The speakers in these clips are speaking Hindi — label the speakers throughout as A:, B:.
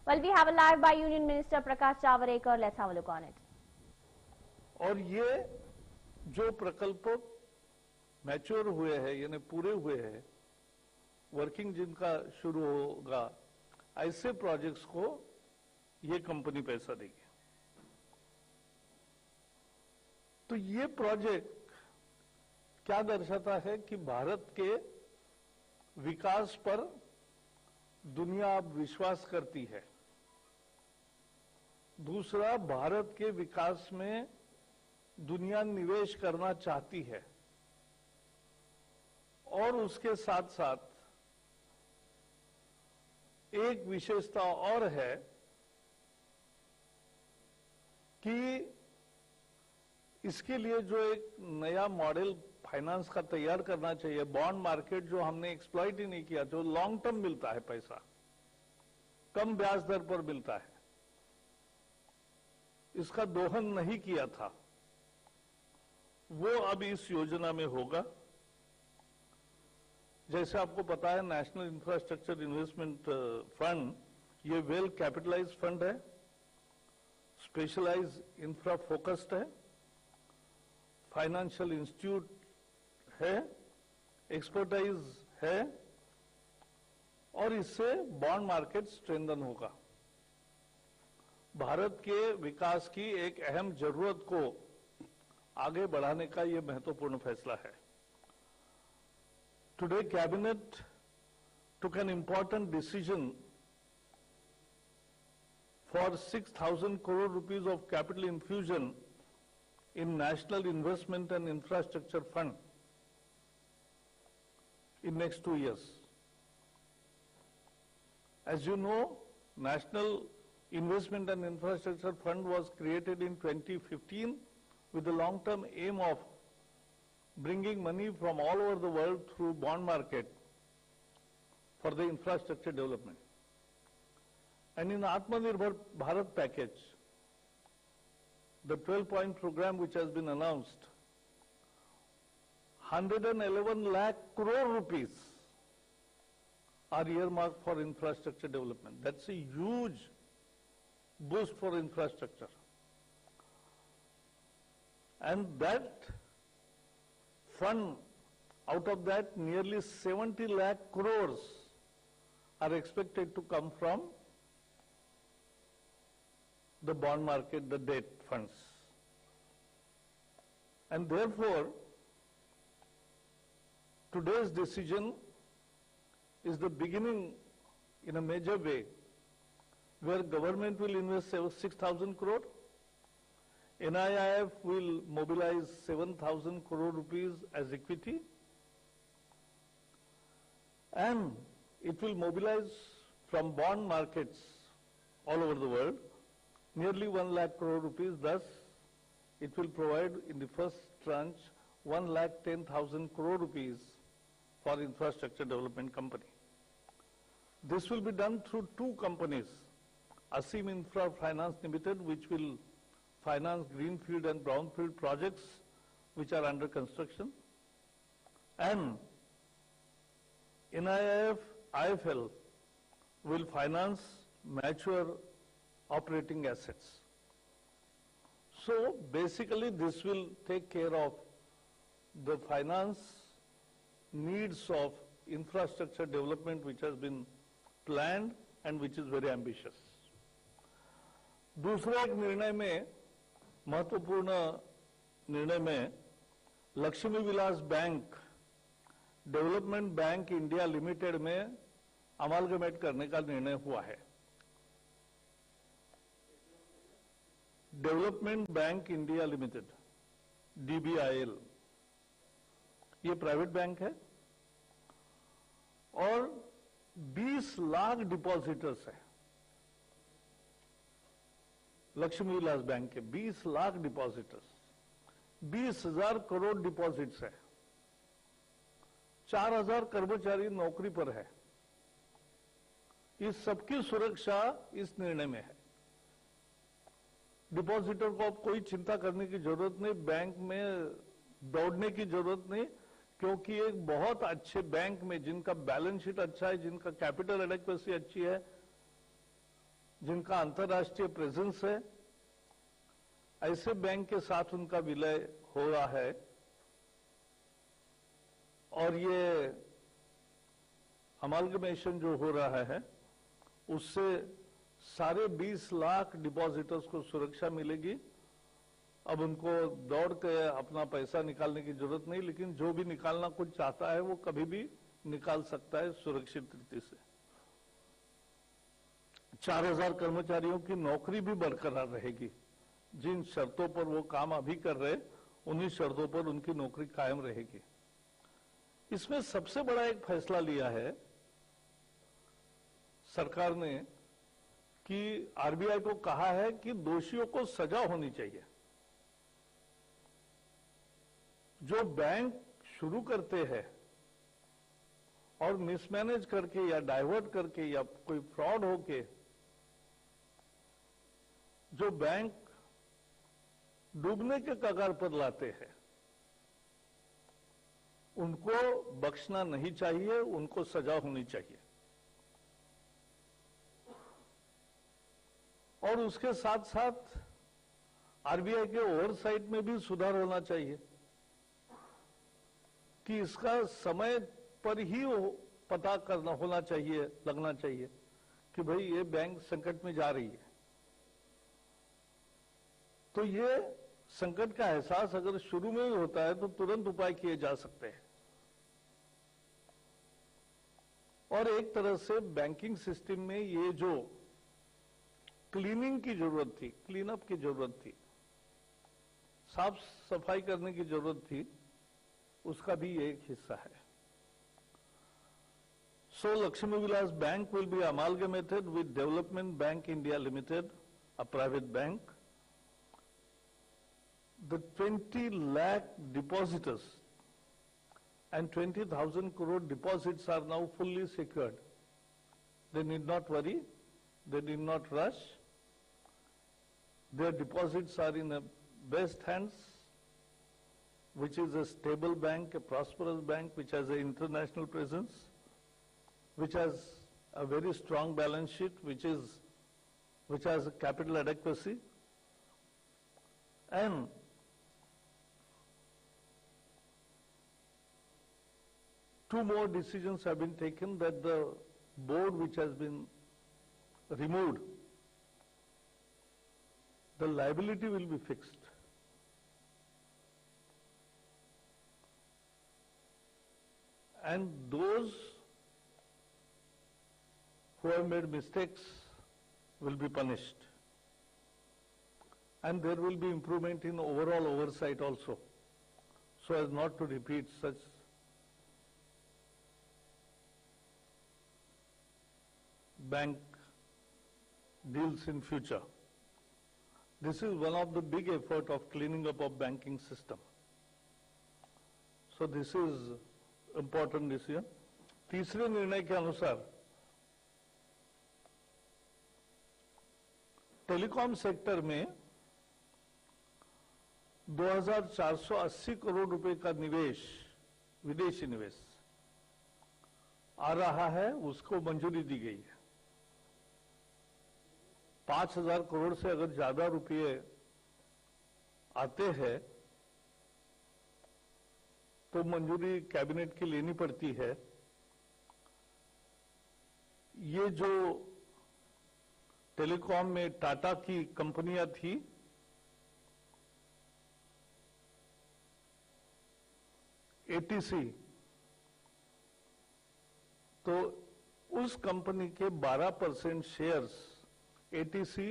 A: Well, we have a live by Union Minister Prakash Javadekar. Let's have a look on it.
B: और ये जो प्रकल्प मैच्योर हुए हैं यानी पूरे हुए हैं, वर्किंग जिनका शुरू होगा, ऐसे प्रोजेक्ट्स को ये कंपनी पैसा देगी। तो ये प्रोजेक्ट क्या दर्शाता है कि भारत के विकास पर दुनिया अब विश्वास करती है। दूसरा, भारत के विकास में दुनिया निवेश करना चाहती है। और उसके साथ साथ एक विशेषता और है कि इसके लिए जो एक नया मॉडल फाइनेंस का तैयार करना चाहिए, बॉन्ड मार्केट जो हमने एक्सप्लॉइट ही नहीं किया, जो लॉन्ग टर्म मिलता है पैसा, कम ब्याज दर पर मिलता है, इसका दोहन नहीं किया था, वो अब इस योजना में होगा। जैसे आपको पता है, नेशनल इंफ्रास्ट्रक्चर इन्वेस्टमेंट फंड ये वेल कैपिटलाइज्ड फंड है, स्पेशलाइज इंफ्रा फोकस्ड है, फाइनेंशियल इंस्टीट्यूट है, एक्सपर्टाइज है, और इससे बॉन्ड मार्केट स्ट्रेंथन होगा। भारत के विकास की एक अहम जरूरत को आगे बढ़ाने का यह महत्वपूर्ण फैसला है। Today, Cabinet took an important decision for 6,000 crore rupees of capital infusion in National Investment and Infrastructure Fund in next 2 years. As you know, National Investment and Infrastructure Fund was created in 2015 with the long-term aim of bringing money from all over the world through bond market for the infrastructure development. And in Atmanirbhar Bharat package, the 12-point program which has been announced, 111 lakh crore rupees are earmarked for infrastructure development. That's a huge boost for infrastructure. And that fund, out of that, nearly 70 lakh crores are expected to come from the bond market, the debt funds. And therefore, today's decision is the beginning in a major way where government will invest 6,000 crore, NIIF will mobilize 7,000 crore rupees as equity, and it will mobilize from bond markets all over the world nearly 1 lakh crore rupees. Thus, it will provide in the first tranche 1,10,000 crore rupees for infrastructure development company. This will be done through two companies, Asim Infra Finance Limited, which will finance greenfield and brownfield projects which are under construction, and NIIF IFL will finance mature operating assets. So basically this will take care of the finance needs of infrastructure development which has been planned and which is very ambitious. दूसरा एक निर्णय में, महत्वपूर्ण निर्णय में, Lakshmi Vilas bank development bank India limited में अमालगमेट करने का निर्णय हुआ है। Development bank India limited, DBIL, ये प्राइवेट बैंक है और 20 लाख डिपॉजिटर्स है। लक्ष्मी विलास बैंक के 20 लाख डिपॉजिटर्स, 20,000 करोड़ डिपॉजिट्स है, 4,000 कर्मचारी नौकरी पर है। इस सबकी सुरक्षा इस निर्णय में है। डिपॉजिटर को अब कोई चिंता करने की जरूरत नहीं, बैंक में दौड़ने की जरूरत नहीं, क्योंकि एक बहुत अच्छे बैंक में जिनका बैलेंस शीट अच्छा है, जिनका कैपिटल एडेक्वेसी अच्छी है, जिनका अंतर्राष्ट्रीय प्रेजेंस है, ऐसे बैंक के साथ उनका विलय हो रहा है और ये अमालगमेशन जो हो रहा है उससे साढ़े 20 लाख डिपॉजिटर्स को सुरक्षा मिलेगी। अब उनको दौड़ के अपना पैसा निकालने की जरूरत नहीं, लेकिन जो भी निकालना कुछ चाहता है वो कभी भी निकाल सकता है सुरक्षित रीति से। 4000 कर्मचारियों की नौकरी भी बरकरार रहेगी। जिन शर्तों पर वो काम अभी कर रहे उन्हीं शर्तों पर उनकी नौकरी कायम रहेगी। इसमें सबसे बड़ा एक फैसला लिया है सरकार ने कि आरबीआई को कहा है कि दोषियों को सजा होनी चाहिए। जो बैंक शुरू करते हैं और मिसमैनेज करके या डाइवर्ट करके या कोई फ्रॉड होके जो बैंक डूबने के कगार पर लाते हैं, उनको बख्शना नहीं चाहिए, उनको सजा होनी चाहिए। और उसके साथ साथ आरबीआई के ओवरसाइट में भी सुधार होना चाहिए कि इसका समय पर ही पता करना होना चाहिए, लगना चाहिए कि भाई ये बैंक संकट में जा रही है। तो ये संकट का एहसास अगर शुरू में ही होता है तो तुरंत उपाय किए जा सकते हैं। और एक तरह से बैंकिंग सिस्टम में ये जो क्लीनिंग की जरूरत थी, क्लीन अप की जरूरत थी, साफ सफाई करने की जरूरत थी, उसका भी एक हिस्सा है। So Lakshmi Vilas Bank will be amalgamated with Development Bank India Limited, a private bank. The 20 lakh depositors and 20,000 crore deposits are now fully secured. They need not worry, they need not rush. Their deposits are in the best hands, which is a stable bank, a prosperous bank, which has an international presence, which has a very strong balance sheet, which has a capital adequacy, and two more decisions have been taken that the board which has been removed, the liability will be fixed. And those who have made mistakes will be punished. And there will be improvement in overall oversight also, so as not to repeat such bank deals in future. This is one of the big effort of cleaning up of banking system. So this is important decision. तीसरे निर्णय के अनुसार टेलीकॉम सेक्टर में 2480 करोड़ रुपए का निवेश, विदेशी निवेश आ रहा है, उसको मंजूरी दी गई है। 5000 करोड़ से अगर ज्यादा रुपये आते हैं तो मंजूरी कैबिनेट की लेनी पड़ती है। ये जो टेलीकॉम में टाटा की कंपनियां थी, एटीसी, तो उस कंपनी के 12% shares ATC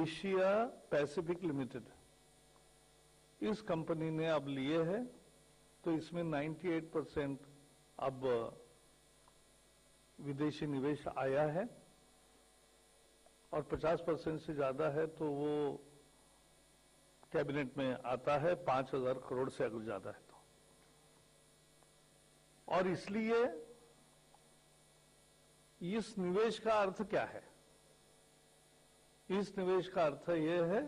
B: Asia Pacific Limited, इस कंपनी ने अब लिए हैं, तो इसमें 98% अब विदेशी निवेश आया है और 50% से ज्यादा है तो वो कैबिनेट में आता है, 5000 करोड़ से अगर ज्यादा है तो। और इसलिए इस निवेश का अर्थ क्या है? इस निवेश का अर्थ यह है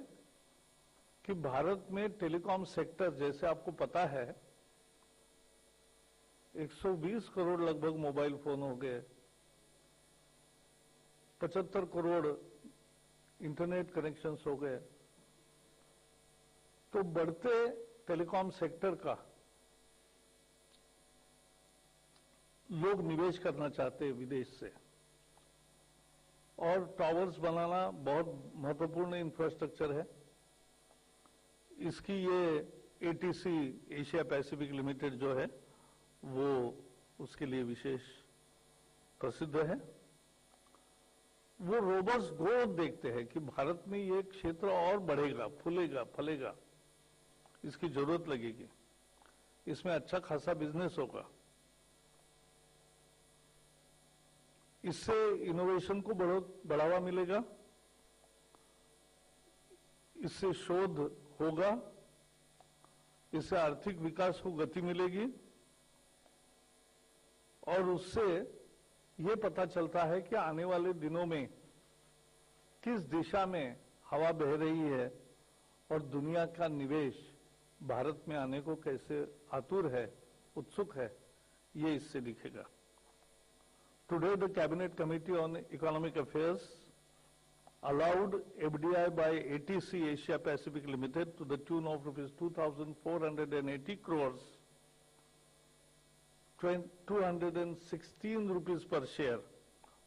B: कि भारत में टेलीकॉम सेक्टर, जैसे आपको पता है 120 करोड़ लगभग मोबाइल फोन हो गए, 75 करोड़ इंटरनेट कनेक्शंस हो गए, तो बढ़ते टेलीकॉम सेक्टर का लोग निवेश करना चाहते हैं विदेश से, और टावर्स बनाना बहुत महत्वपूर्ण इंफ्रास्ट्रक्चर है। इसकी ये एटीसी एशिया पैसिफिक लिमिटेड जो है वो उसके लिए विशेष प्रसिद्ध है। वो रोबस्ट ग्रोथ देखते हैं कि भारत में ये क्षेत्र और बढ़ेगा, फूलेगा, फलेगा, इसकी जरूरत लगेगी, इसमें अच्छा खासा बिजनेस होगा, इससे इनोवेशन को बढ़ावा मिलेगा, इससे शोध होगा, इससे आर्थिक विकास को गति मिलेगी, और उससे ये पता चलता है कि आने वाले दिनों में किस दिशा में हवा बह रही है और दुनिया का निवेश भारत में आने को कैसे आतुर है, उत्सुक है, ये इससे दिखेगा। Today, the Cabinet Committee on Economic Affairs allowed FDI by ATC Asia Pacific Limited to the tune of rupees 2,480 crores, 216 rupees per share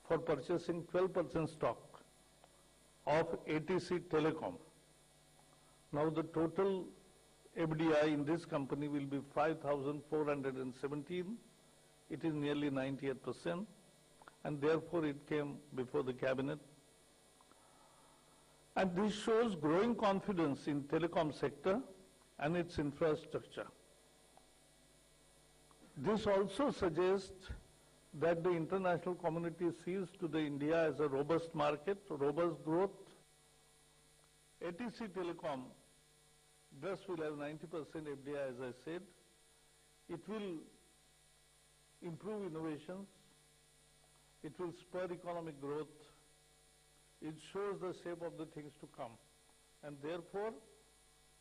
B: for purchasing 12% stock of ATC Telecom. Now the total FDI in this company will be 5,417. It is nearly 98%. And therefore it came before the cabinet. And this shows growing confidence in telecom sector and its infrastructure. This also suggests that the international community sees to the India as a robust market, robust growth. ATC Telecom thus will have 90% FDI, as I said. It will improve innovations. It will spur economic growth. It shows the shape of the things to come. And therefore,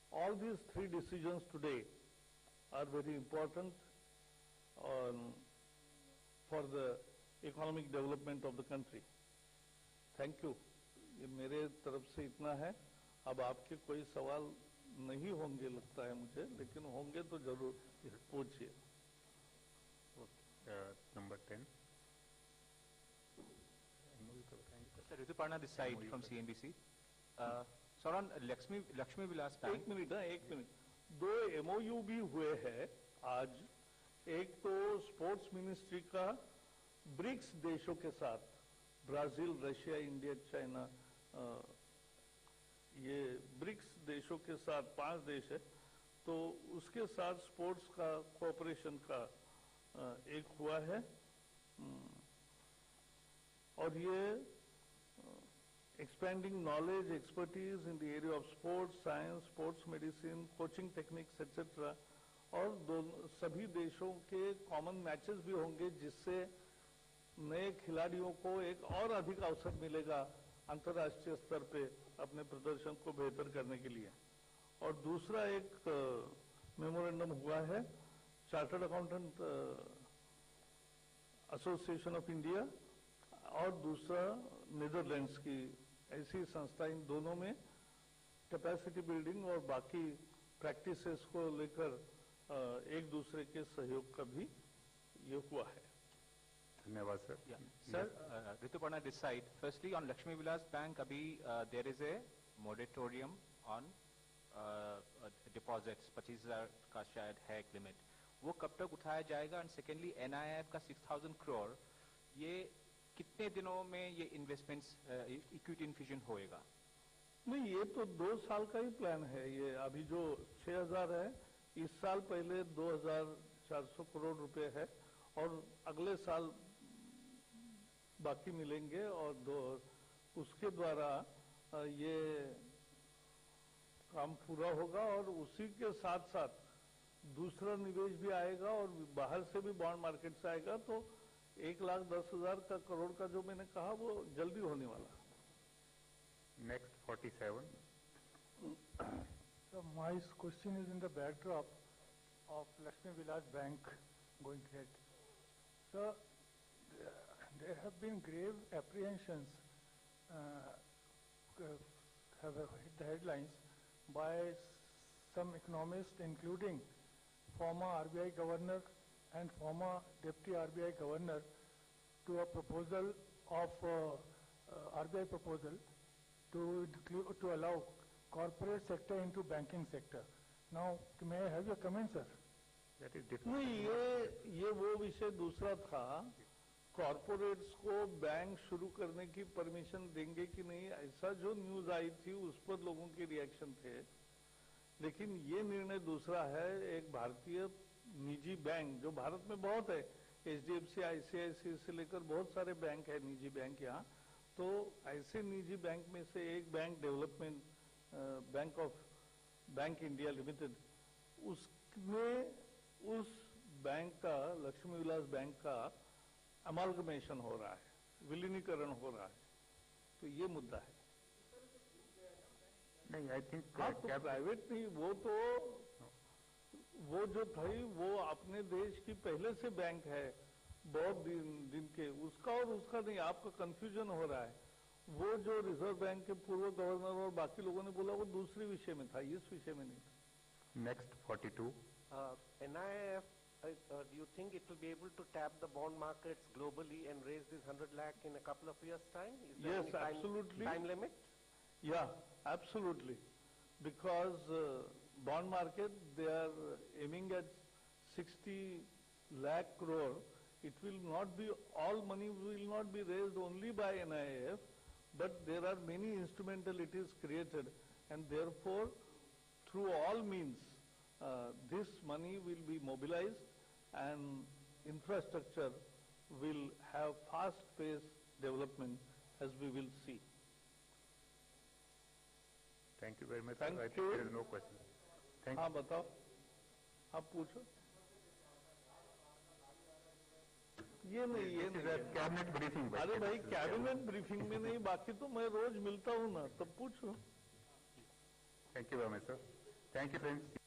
B: all these three decisions today are very important for the economic development of the country. Thank you. ये मेरे तरफ से इतना है। अब आपके कोई सवाल नहीं होंगे लगता है मुझे, लेकिन होंगे तो जरूर पूछिए।
C: Number 10.
D: Sir, Rituparna this side from CNBC. Sir, on Lakshmi Vilas Bank.
B: एक मिनट, दो MOU भी हुए हैं आज। एक तो स्पोर्ट्स मिनिस्ट्री का ब्रिक्स देशों के साथ, ब्राजील, रशिया, इंडिया, चाइना, ये ब्रिक्स देशों के साथ 5 देश है, तो उसके साथ स्पोर्ट्स का कोऑपरेशन का एक हुआ है। और ये expanding knowledge, expertise in the area of sports, science, sports medicine, coaching techniques, etc. और सभी देशों के कॉमन मैचेस भी होंगे, जिससे नए खिलाड़ियों को एक और अधिक अवसर मिलेगा अंतर्राष्ट्रीय स्तर पे अपने प्रदर्शन को बेहतर करने के लिए। और दूसरा एक मेमोरेंडम हुआ है chartered accountant association of India और दूसरा नीदरलैंड्स की ऐसी संस्था, इन दोनों में कैपेसिटी बिल्डिंग और बाकी प्रैक्टिसेस को लेकर एक दूसरे के सहयोग का भी ये हुआ है।
C: धन्यवाद sir.
D: Sir, Rituparna this side. Firstly, on Lakshmi Vilas Bank, abhi there is a moratorium on deposits, 25,000 का शायद है एक लिमिट, वो कब तक उठाया जाएगा? एंड सेकेंडली NIIF का 6,000 करोड़, ये कितने दिनों में ये इन्वेस्टमेंट्स इक्विटी इन्फ्यूजन होएगा?
B: नहीं, ये तो 2 साल का ही प्लान है। ये अभी जो 6,000 है, इस साल पहले 2,400 करोड़ रुपए है और अगले साल बाकी मिलेंगे, और उसके द्वारा ये काम पूरा होगा। और उसी के साथ साथ दूसरा निवेश भी आएगा और बाहर से भी बॉन्ड मार्केट से आएगा, तो 1,10,000 करोड़ का जो मैंने कहा वो जल्दी होने वाला है।
C: Next 47.
E: So my question is in the backdrop of Lakshmi Vilas Bank going ahead. So there have been grave apprehensions have hit the headlines by some economists, including former RBI governor and former deputy RBI governor, to a proposal of RBI proposal to allow corporate sector into banking sector. Now, may I have your comment, sir?
C: That is different.
B: नहीं, ये वो विषय दूसरा था, कॉर्पोरेट्स को बैंक शुरू करने की परमिशन देंगे कि नहीं, ऐसा जो न्यूज आई थी उस पर लोगों के रिएक्शन थे। लेकिन ये निर्णय दूसरा है, एक भारतीय निजी बैंक जो भारत में बहुत है, HDFC, ICICI से लेकर बहुत सारे बैंक है, निजी बैंक यहाँ, तो ऐसे निजी बैंक में से एक bank development bank India limited, उसने उस बैंक का, लक्ष्मी विलास बैंक का अमालगमेशन हो रहा है, विलीनीकरण हो रहा है, तो ये मुद्दा है।
C: नहीं, आई थिंक
B: हाँ, तो प्राइवेट नहीं, वो जो थी वो अपने देश की पहले से बैंक है, बहुत दिन के, उसका और उसका नहीं, आपका कंफ्यूजन हो रहा है। वो जो रिजर्व बैंक के पूर्व गवर्नर और बाकी लोगों ने बोला वो दूसरे विषय में था, इस विषय में नहीं था।
C: Next 42.
F: NIIF, do you think it will be able to tap the bond markets globally and raise this 100 lakh in a couple of years' time? Is there
B: Yes,
F: any
B: absolutely.
F: time limit?
B: Yeah, absolutely. Because bond market, they are aiming at 60 lakh crore. It will not be, all money will not be raised only by NIIF, but there are many instrumentalities created, and therefore, through all means, this money will be mobilized and infrastructure will have fast-paced development, as we will see.
C: Thank you very much.
B: Thank
C: I think
B: you.
C: there is no question. Thank
B: हाँ बताओ, आप पूछो। ये नहीं
C: कैबिनेट ब्रीफिंग।
B: अरे भाई, कैबिनेट ब्रीफिंग में नहीं, बाकी तो मैं रोज मिलता हूँ ना, तब पूछो।
C: Thank you very much sir. Thank you friends.